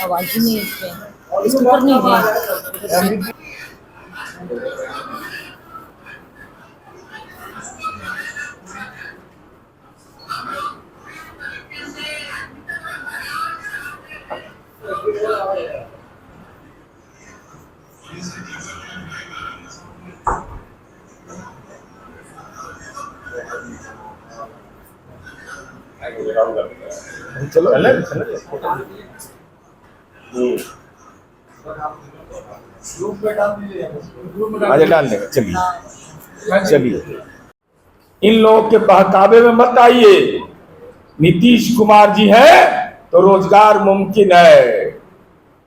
आवाज ही नहीं इसके ऊपर नहीं है। चलो आगे डाल देंगे। चलिए चलिए, इन लोगों के बहकावे में मत आइए। नीतीश कुमार जी हैं तो रोजगार मुमकिन है।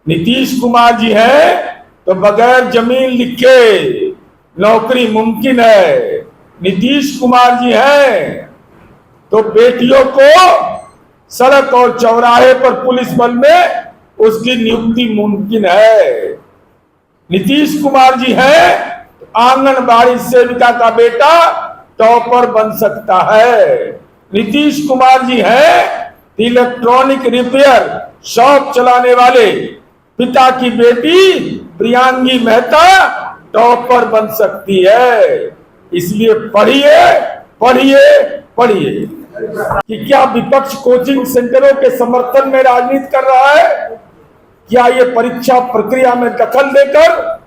नीतीश कुमार जी हैं तो बगैर जमीन लिखे नौकरी मुमकिन है। नीतीश कुमार जी हैं तो बेटियों को सड़क और चौराहे पर पुलिस बल में उसकी नियुक्ति मुमकिन है। नीतीश कुमार जी हैं तो आंगनबाड़ी सेविका का बेटा टॉपर बन सकता है। नीतीश कुमार जी हैं तो इलेक्ट्रॉनिक रिपेयर शॉप चलाने वाले पिता की बेटी प्रियांगी मेहता टॉपर बन सकती है। इसलिए पढ़िए पढ़िए पढ़िए कि क्या विपक्ष कोचिंग सेंटरों के समर्थन में राजनीति कर रहा है? क्या ये परीक्षा प्रक्रिया में दखल देकर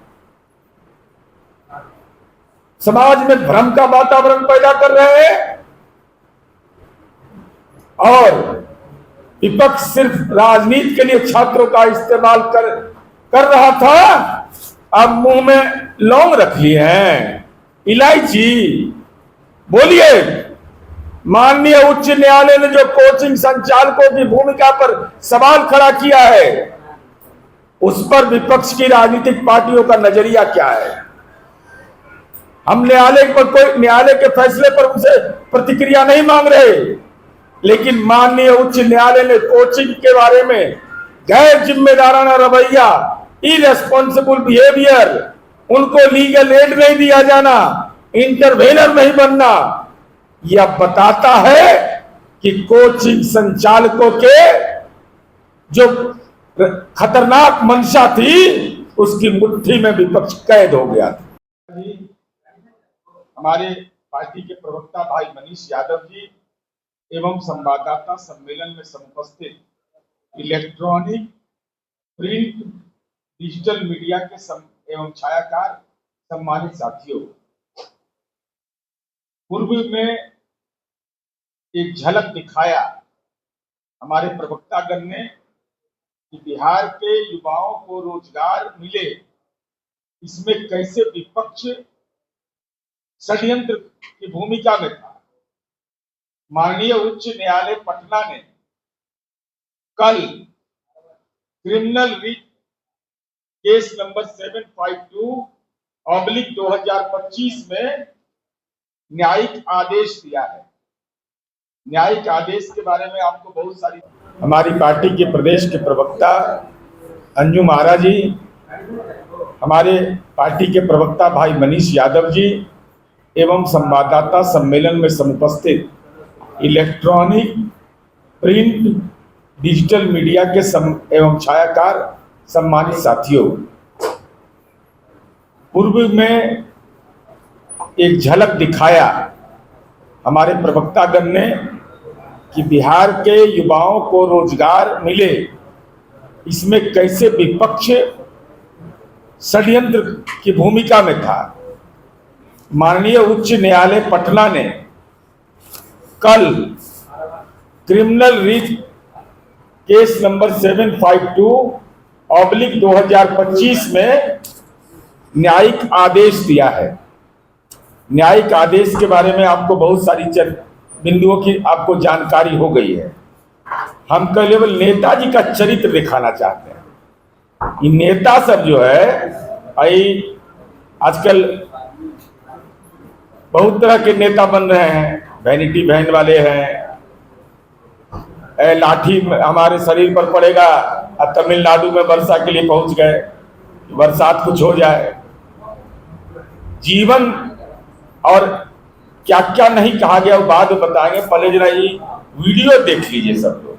समाज में भ्रम का वातावरण पैदा कर रहे हैं? और विपक्ष सिर्फ राजनीति के लिए छात्रों का इस्तेमाल कर रहा था, अब मुंह में लौंग रख लिए हैं, इलायची। बोलिए, माननीय उच्च न्यायालय ने जो कोचिंग संचालकों की भूमिका पर सवाल खड़ा किया है, उस पर विपक्ष की राजनीतिक पार्टियों का नजरिया क्या है? हम न्यायालय के फैसले पर उनसे प्रतिक्रिया नहीं मांग रहे, लेकिन माननीय उच्च न्यायालय ने कोचिंग के बारे में गैर जिम्मेदाराना रवैया, इरेस्पॉन्सिबल बिहेवियर, उनको लीगल एड नहीं दिया जाना, इंटरवेनर नहीं बनना, यह बताता है कि कोचिंग संचालकों के जो खतरनाक मंशा थी उसकी मुट्ठी में विपक्ष कैद हो गया था। हमारे पार्टी के प्रवक्ता भाई मनीष यादव जी एवं संवाददाता सम्मेलन में समुपस्थित इलेक्ट्रॉनिक, प्रिंट, डिजिटल मीडिया के एवं छायाकार सम्मानित साथियों, पूर्व में एक झलक दिखाया हमारे प्रवक्तागण ने कि बिहार के युवाओं को रोजगार मिले, इसमें कैसे विपक्ष षड्यंत्र की भूमिका में था। माननीय उच्च न्यायालय पटना ने कल क्रिमिनल रिट केस नंबर 752/2025 में न्यायिक आदेश दिया है। न्यायिक आदेश के बारे में आपको बहुत सारी, हमारी पार्टी के प्रदेश के प्रवक्ता अंजू महाराज जी, हमारे पार्टी के प्रवक्ता भाई मनीष यादव जी एवं संवाददाता सम्मेलन में समुपस्थित इलेक्ट्रॉनिक, प्रिंट, डिजिटल मीडिया के एवं छायाकार सम्मानित साथियों, पूर्व में एक झलक दिखाया हमारे प्रवक्तागण ने कि बिहार के युवाओं को रोजगार मिले, इसमें कैसे विपक्ष षड्यंत्र की भूमिका में था। माननीय उच्च न्यायालय पटना ने कल क्रिमिनल रिट केस नंबर 752/2025 में न्यायिक आदेश दिया है। न्यायिक आदेश के बारे में आपको बहुत सारी बिंदुओं की आपको जानकारी हो गई है। हम केवल नेताजी का चरित्र दिखाना चाहते हैं। ये नेता सब जो है, आजकल बहुत तरह के नेता बन रहे हैं। वैनिटी वैन वाले हैं, लाठी हमारे शरीर पर पड़ेगा और तमिलनाडु में वर्षा के लिए पहुंच गए, बरसात कुछ हो जाए। जीवन और क्या क्या नहीं कहा गया वो बाद में बताएंगे, पहले जरा ये वीडियो देख लीजिए सब लोग।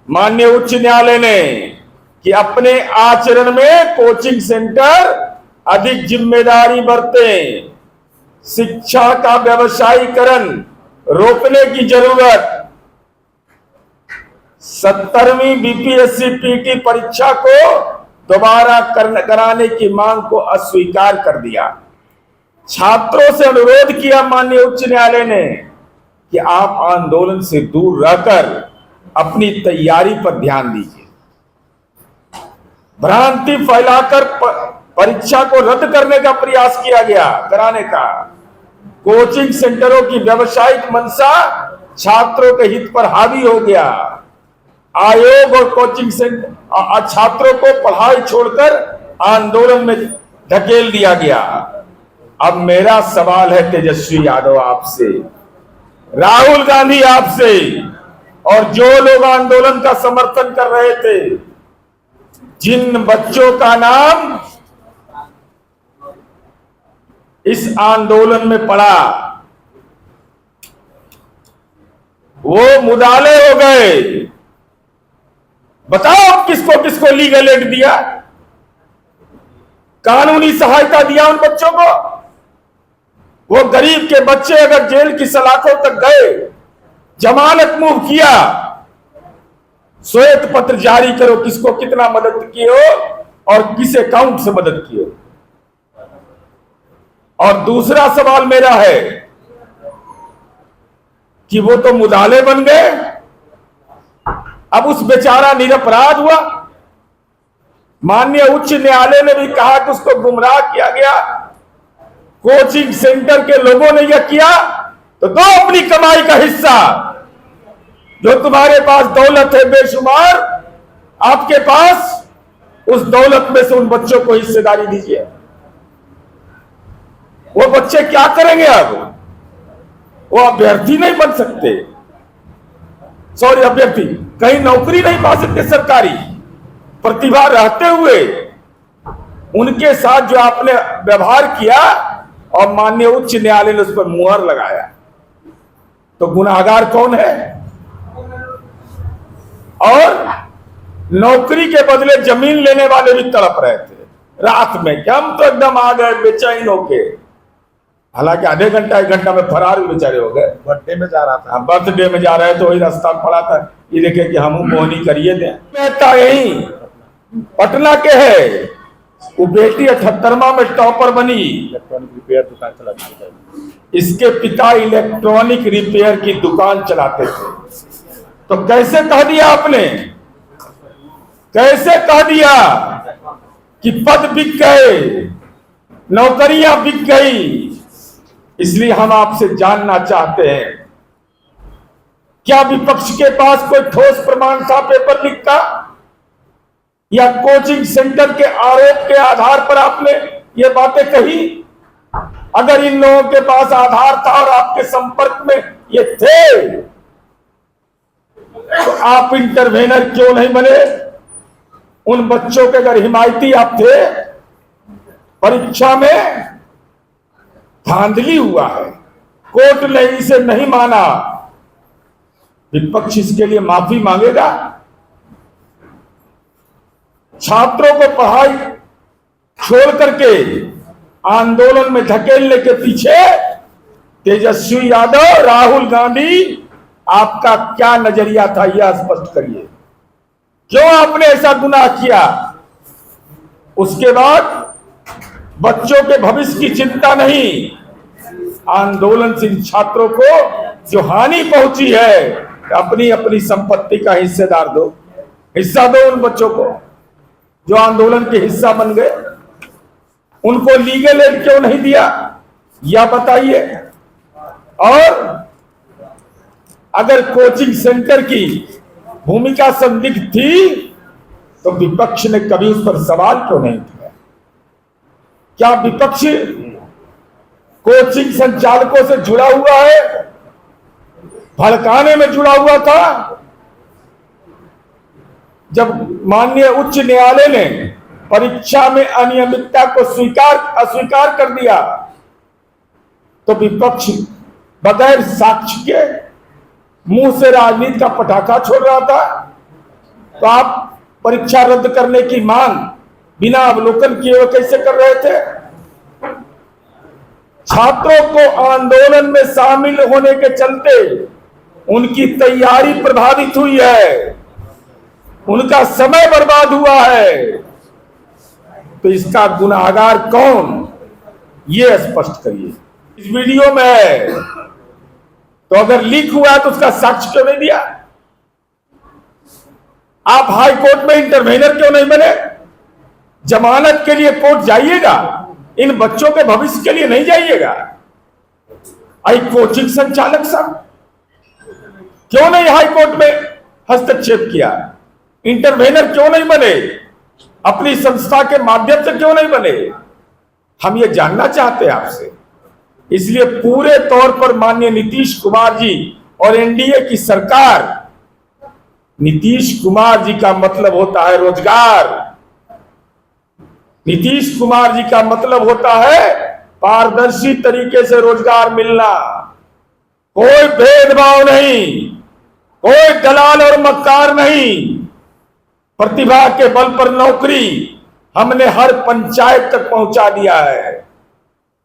माननीय उच्च न्यायालय ने कि अपने आचरण में कोचिंग सेंटर अधिक जिम्मेदारी बरते, शिक्षा का व्यवसायीकरण रोकने की जरूरत, 70वीं बीपीएससी पीटी परीक्षा को दोबारा कराने की मांग को अस्वीकार कर दिया। छात्रों से अनुरोध किया माननीय उच्च न्यायालय ने कि आप आंदोलन से दूर रहकर अपनी तैयारी पर ध्यान दीजिए। भ्रांति फैलाकर परीक्षा को रद्द करने का प्रयास किया गया, कराने का। कोचिंग सेंटरों की व्यावसायिक मंशा छात्रों के हित पर हावी हो गया। आयोग और कोचिंग सेंटर छात्रों को पढ़ाई छोड़कर आंदोलन में धकेल दिया गया। अब मेरा सवाल है तेजस्वी यादव आपसे, राहुल गांधी आपसे, और जो लोग आंदोलन का समर्थन कर रहे थे, जिन बच्चों का नाम इस आंदोलन में पड़ा वो मुदाले हो गए। बताओ किसको किसको लीगल एड दिया, कानूनी सहायता दिया उन बच्चों को? वो गरीब के बच्चे अगर जेल की सलाखों तक गए, जमानत मूव किया, श्वेत पत्र जारी करो किसको कितना मदद किए हो और किस अकाउंट से मदद किए हो। और दूसरा सवाल मेरा है कि वो तो मुदाले बन गए, अब उस बेचारा निरपराध हुआ। माननीय उच्च न्यायालय ने भी कहा कि उसको गुमराह किया गया, कोचिंग सेंटर के लोगों ने यह किया, तो दो अपनी कमाई का हिस्सा। जो तुम्हारे पास दौलत है बेशुमार, आपके पास उस दौलत में से उन बच्चों को हिस्सेदारी दीजिए। वो बच्चे क्या करेंगे? अब वो अभ्यर्थी नहीं बन सकते, सॉरी अभ्यर्थी कहीं नौकरी नहीं पा सकते सरकारी, प्रतिभा रहते हुए। उनके साथ जो आपने व्यवहार किया और माननीय उच्च न्यायालय ने उस पर मुहर लगाया, तो गुनाहगार कौन है? और नौकरी के बदले जमीन लेने वाले भी तड़प रहे थे रात में कि हम तो एकदम आ गए बेचैन होके। हालांकि आधे घंटा 1 घंटा में फरार भी बेचारे हो गए। बर्थडे में जा रहा था, बर्थडे में जा रहे तो वही रास्ता पड़ा था, ये देखे कि हम मोहनी करिए दें। बेटा यही पटना के है, वो बेटी 78वां में टॉपर बनी, इलेक्ट्रॉनिक रिपेयर दुकान चलाती है। इसके पिता इलेक्ट्रॉनिक रिपेयर की दुकान चलाते थे। तो कैसे कह दिया आपने, कैसे कह दिया कि पद बिक गए, नौकरियां बिक गई? इसलिए हम आपसे जानना चाहते हैं, क्या विपक्ष के पास कोई ठोस प्रमाण था पेपर लीक का, या कोचिंग सेंटर के आरोप के आधार पर आपने ये बातें कही? अगर इन लोगों के पास आधार था और आपके संपर्क में ये थे, तो आप इंटरवेनर क्यों नहीं बने? उन बच्चों के अगर हिमायती आप थे, परीक्षा में धांधली हुआ है, कोर्ट ने इसे नहीं माना, विपक्ष इसके लिए माफी मांगेगा? छात्रों को पढ़ाई छोड़ करके आंदोलन में धकेलने के पीछे तेजस्वी यादव, राहुल गांधी, आपका क्या नजरिया था, यह स्पष्ट करिए। क्यों आपने ऐसा गुनाह किया? उसके बाद बच्चों के भविष्य की चिंता नहीं, आंदोलन से इन छात्रों को जो हानि पहुंची है, अपनी अपनी संपत्ति का हिस्सेदार दो, हिस्सा दो उन बच्चों को जो आंदोलन के हिस्सा बन गए। उनको लीगल एड क्यों नहीं दिया, या बताइए। और अगर कोचिंग सेंटर की भूमिका संदिग्ध थी, तो विपक्ष ने कभी उस पर सवाल क्यों नहीं किया? क्या विपक्ष कोचिंग संचालकों से जुड़ा हुआ है, भड़काने में जुड़ा हुआ था? जब माननीय उच्च न्यायालय ने परीक्षा में अनियमितता को अस्वीकार कर दिया, तो विपक्ष बगैर साक्ष्य के मुंह से राजनीति का पटाखा छोड़ रहा था। तो आप परीक्षा रद्द करने की मांग बिना अवलोकन किए हुए कैसे कर रहे थे? छात्रों को आंदोलन में शामिल होने के चलते उनकी तैयारी प्रभावित हुई है, उनका समय बर्बाद हुआ है, तो इसका गुनाहगार कौन, ये स्पष्ट करिए। इस वीडियो में है, तो अगर लीक हुआ है तो उसका साक्ष्य क्यों नहीं दिया? आप हाई कोर्ट में इंटरवेनर क्यों नहीं बने? जमानत के लिए कोर्ट जाइएगा, इन बच्चों के भविष्य के लिए नहीं जाइएगा। आई कोचिंग संचालक साहब क्यों नहीं हाई कोर्ट में हस्तक्षेप किया? इंटरवेनर क्यों नहीं बने? अपनी संस्था के माध्यम से क्यों नहीं बने? हम ये जानना चाहते हैं आपसे। इसलिए पूरे तौर पर माननीय नीतीश कुमार जी और एनडीए की सरकार, नीतीश कुमार जी का मतलब होता है रोजगार, नीतीश कुमार जी का मतलब होता है पारदर्शी तरीके से रोजगार मिलना, कोई भेदभाव नहीं, कोई दलाल और मक्कार नहीं, प्रतिभा के बल पर नौकरी हमने हर पंचायत तक पहुंचा दिया है।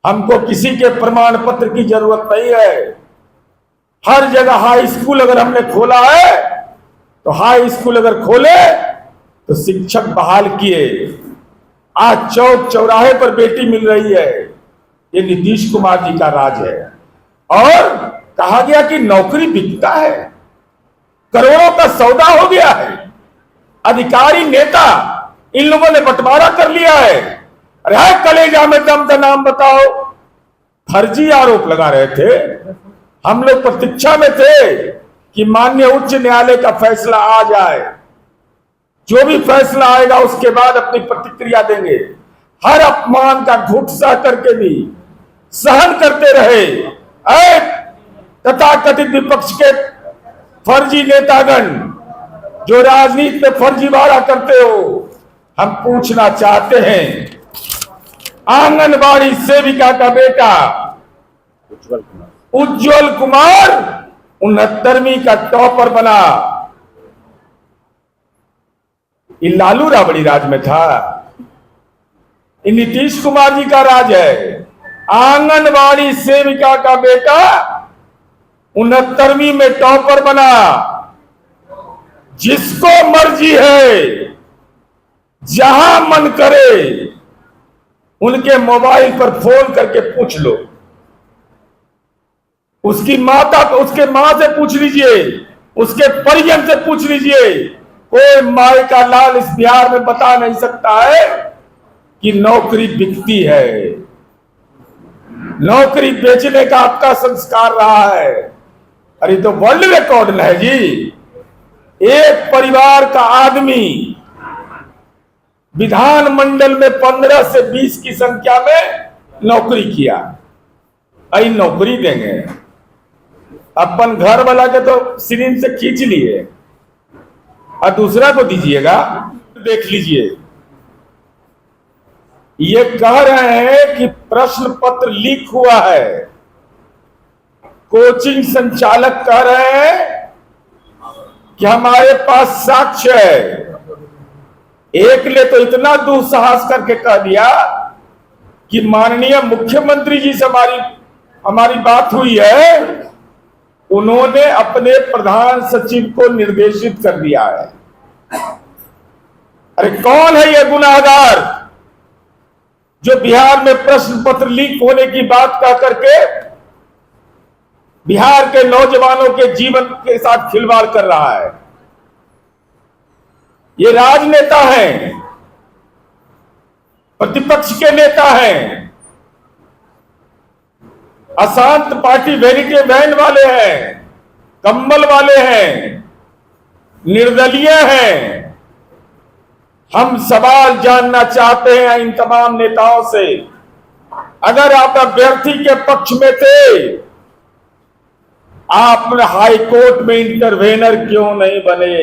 हमको किसी के प्रमाण पत्र की जरूरत नहीं है। हर जगह हाई स्कूल अगर हमने खोला है, तो हाई स्कूल अगर खोले तो शिक्षक बहाल किए। आज चौक चौराहे पर बेटी मिल रही है, ये नीतीश कुमार जी का राज है। और कहा गया कि नौकरी बिकता है, करोड़ों का सौदा हो गया है। अधिकारी नेता इन लोगों ने बंटवारा कर लिया है। अरे हाय कलेजा में दम का नाम बताओ, फर्जी आरोप लगा रहे थे। हम लोग प्रतीक्षा में थे कि माननीय उच्च न्यायालय का फैसला आ जाए। जो भी फैसला आएगा उसके बाद अपनी प्रतिक्रिया देंगे। हर अपमान का घुट सह करके भी सहन करते रहे। तथाकथित विपक्ष के फर्जी नेतागण जो राजनीति में फर्जीवाड़ा करते हो, हम पूछना चाहते हैं, आंगनबाड़ी सेविका का बेटा उज्जवल कुमार 69वीं का टॉपर बना। ये लालू राबड़ी राज में था, ये नीतीश कुमार जी का राज है। आंगनबाड़ी सेविका का बेटा 69वीं में टॉपर बना। जिसको मर्जी है, जहां मन करे उनके मोबाइल पर फोन करके पूछ लो। उसकी माता, उसके मां से पूछ लीजिए, उसके परिजन से पूछ लीजिए। कोई माई का लाल इस बिहार में बता नहीं सकता है कि नौकरी बिकती है। नौकरी बेचने का आपका संस्कार रहा है। अरे तो वर्ल्ड रिकॉर्ड है जी। एक परिवार का आदमी विधानमंडल में 15 से 20 की संख्या में नौकरी किया। आई नौकरी देंगे, अपन घर वाला के तो सिरिंज से खींच लिए और दूसरा को दीजिएगा। देख लीजिए, ये कह रहे हैं कि प्रश्न पत्र लीक हुआ है। कोचिंग संचालक कह रहे हैं कि हमारे पास साक्ष्य है। एक ने तो इतना दुस्साहस करके कह दिया कि माननीय मुख्यमंत्री जी से हमारी बात हुई है, उन्होंने अपने प्रधान सचिव को निर्देशित कर दिया है। अरे कौन है ये गुनाहगार जो बिहार में प्रश्न पत्र लीक होने की बात कह करके बिहार के नौजवानों के जीवन के साथ खिलवाड़ कर रहा है? ये राजनेता हैं, प्रतिपक्ष के नेता हैं, अशांत पार्टी वैनिटी वैन वाले हैं, कम्बल वाले हैं, निर्दलीय हैं। हम सवाल जानना चाहते हैं इन तमाम नेताओं से, अगर आप अभ्यर्थी के पक्ष में थे, आप हाई कोर्ट में इंटरवेनर क्यों नहीं बने?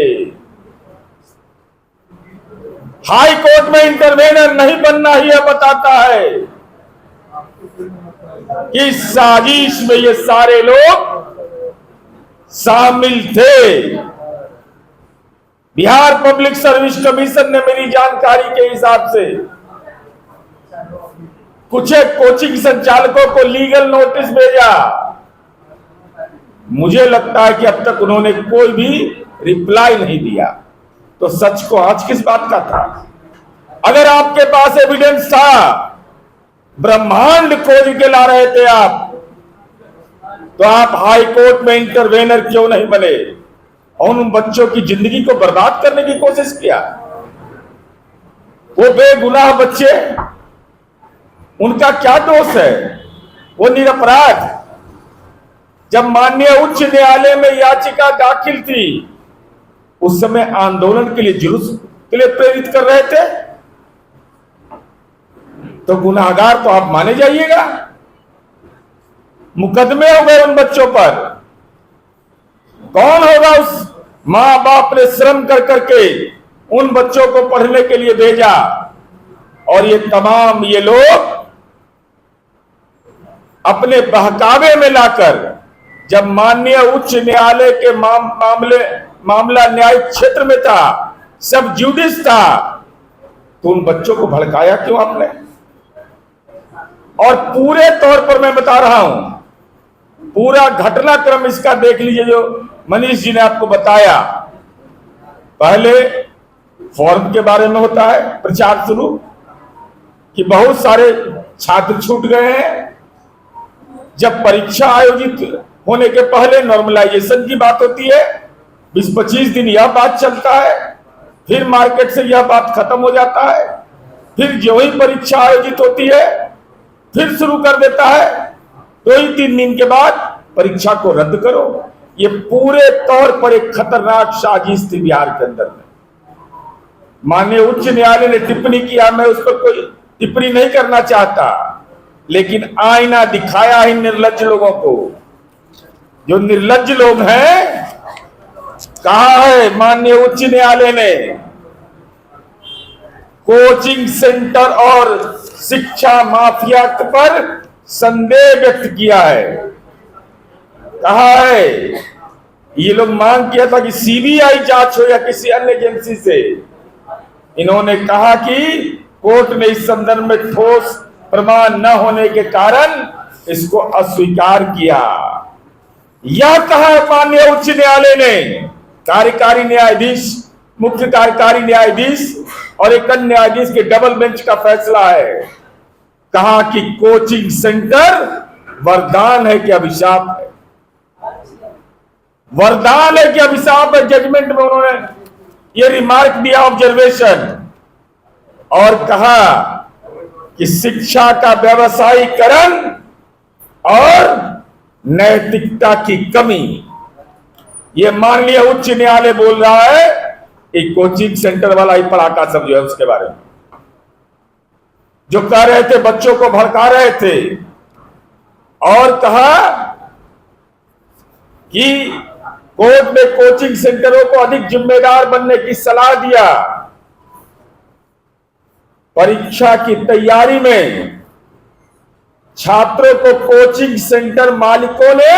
हाई कोर्ट में इंटरवेनर नहीं बनना ही यह बताता है कि इस साजिश में ये सारे लोग शामिल थे। बिहार पब्लिक सर्विस कमीशन ने मेरी जानकारी के हिसाब से कुछ एक कोचिंग संचालकों को लीगल नोटिस भेजा। मुझे लगता है कि अब तक उन्होंने कोई भी रिप्लाई नहीं दिया। तो सच को आज किस बात का था? अगर आपके पास एविडेंस था, ब्रह्मांड खोज के ला रहे थे आप, तो आप हाई कोर्ट में इंटरवेनर क्यों नहीं बने और उन बच्चों की जिंदगी को बर्बाद करने की कोशिश किया? वो बेगुनाह बच्चे, उनका क्या दोष है? वो निरपराध। जब माननीय उच्च न्यायालय में याचिका दाखिल थी, उस समय आंदोलन के लिए, जुलूस के लिए प्रेरित कर रहे थे, तो गुनाहगार तो आप माने जाइएगा। मुकदमे हो गए उन बच्चों पर। कौन होगा उस मां बाप ने श्रम कर करके उन बच्चों को पढ़ने के लिए भेजा, और ये तमाम ये लोग अपने बहकावे में लाकर, जब माननीय उच्च न्यायालय के मामला न्यायिक क्षेत्र में था, सब जुडिस था, तो उन बच्चों को भड़काया क्यों आपने? और पूरे तौर पर मैं बता रहा हूं, पूरा घटनाक्रम इसका देख लीजिए जो मनीष जी ने आपको बताया। पहले फॉर्म के बारे में होता है प्रचार शुरू कि बहुत सारे छात्र छूट गए हैं। जब परीक्षा आयोजित होने के पहले नॉर्मलाइजेशन की बात होती है, 20-25 दिन यह बात चलता है, फिर मार्केट से यह बात खत्म हो जाता है, फिर जो ही परीक्षा आयोजित होती है फिर शुरू कर देता है, 2-3 दिन के बाद परीक्षा को रद्द करो। ये पूरे तौर पर एक खतरनाक साजिश थी बिहार के अंदर में। माननीय उच्च न्यायालय ने टिप्पणी किया, मैं उस पर कोई टिप्पणी नहीं करना चाहता, लेकिन आईना दिखाया इन निर्लज्ज लोगों को। जो निर्लज्ज लोग हैं, कहा है माननीय उच्च न्यायालय ने, कोचिंग सेंटर और शिक्षा माफिया पर संदेह व्यक्त किया है। कहा है ये लोग मांग किया था कि सीबीआई जांच हो या किसी अन्य एजेंसी से। इन्होंने कहा कि कोर्ट ने इस संदर्भ में ठोस प्रमाण न होने के कारण इसको अस्वीकार किया। यह कहा है माननीय उच्च न्यायालय ने, कार्यकारी न्यायाधीश, मुख्य कार्यकारी न्यायाधीश और एक अन्य न्यायाधीश के डबल बेंच का फैसला है। कहा कि कोचिंग सेंटर वरदान है कि अभिशाप है? वरदान है कि अभिशाप है? जजमेंट में उन्होंने ये रिमार्क दिया, ऑब्जर्वेशन, और कहा कि शिक्षा का व्यवसायीकरण और नैतिकता की कमी। ये माननीय उच्च न्यायालय बोल रहा है, एक कोचिंग सेंटर वाला ही पढ़ाका सब जो है उसके बारे में, जो कह रहे थे, बच्चों को भड़का रहे थे, और कहा कि कोर्ट ने कोचिंग सेंटरों को अधिक जिम्मेदार बनने की सलाह दिया। परीक्षा की तैयारी में छात्रों को कोचिंग सेंटर मालिकों ने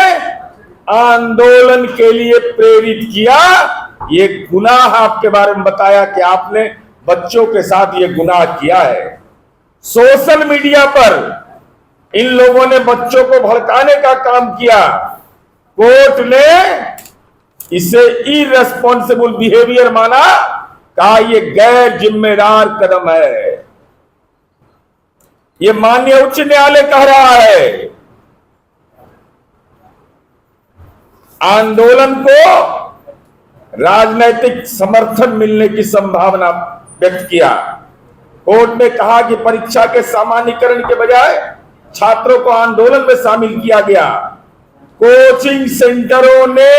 आंदोलन के लिए प्रेरित किया। ये गुनाह आपके बारे में बताया कि आपने बच्चों के साथ ये गुनाह किया है। सोशल मीडिया पर इन लोगों ने बच्चों को भड़काने का काम किया। कोर्ट ने इसे इररेस्पॉन्सिबल बिहेवियर माना, कहा यह गैर जिम्मेदार कदम है। यह माननीय उच्च न्यायालय कह रहा है। आंदोलन को राजनीतिक समर्थन मिलने की संभावना व्यक्त किया। कोर्ट ने कहा कि परीक्षा के सामान्यीकरण के बजाय छात्रों को आंदोलन में शामिल किया गया। कोचिंग सेंटरों ने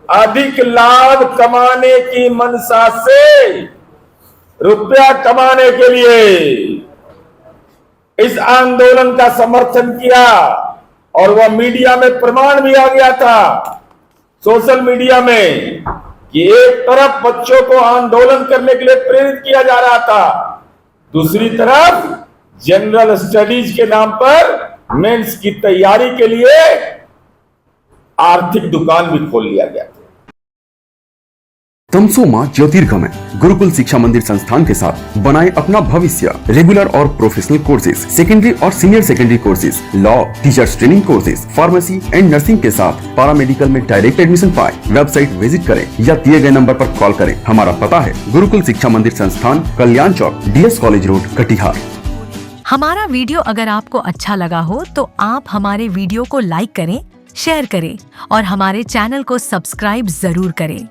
अधिक लाभ कमाने की मंशा से, रुपया कमाने के लिए इस आंदोलन का समर्थन किया, और वह मीडिया में प्रमाण भी आ गया था, सोशल मीडिया में, कि एक तरफ बच्चों को आंदोलन करने के लिए प्रेरित किया जा रहा था, दूसरी तरफ जनरल स्टडीज के नाम पर मेंस की तैयारी के लिए आर्थिक दुकान भी खोल लिया गया था। तमसोमा ज्योतिर्गमय गुरुकुल शिक्षा मंदिर संस्थान के साथ बनाए अपना भविष्य। रेगुलर और प्रोफेशनल कोर्सेज, सेकेंडरी और senior secondary courses, law, teachers training courses, pharmacy and nursing के साथ पैरामेडिकल में डायरेक्ट एडमिशन पाए। वेबसाइट विजिट करें या दिए गए नंबर पर कॉल करें। हमारा पता है गुरुकुल शिक्षा मंदिर संस्थान, कल्याण चौक, DS कॉलेज रोड, कटिहार। हमारा वीडियो अगर आपको अच्छा लगा हो तो आप हमारे वीडियो को लाइक करें, शेयर करें और हमारे चैनल को सब्सक्राइब जरूर करें।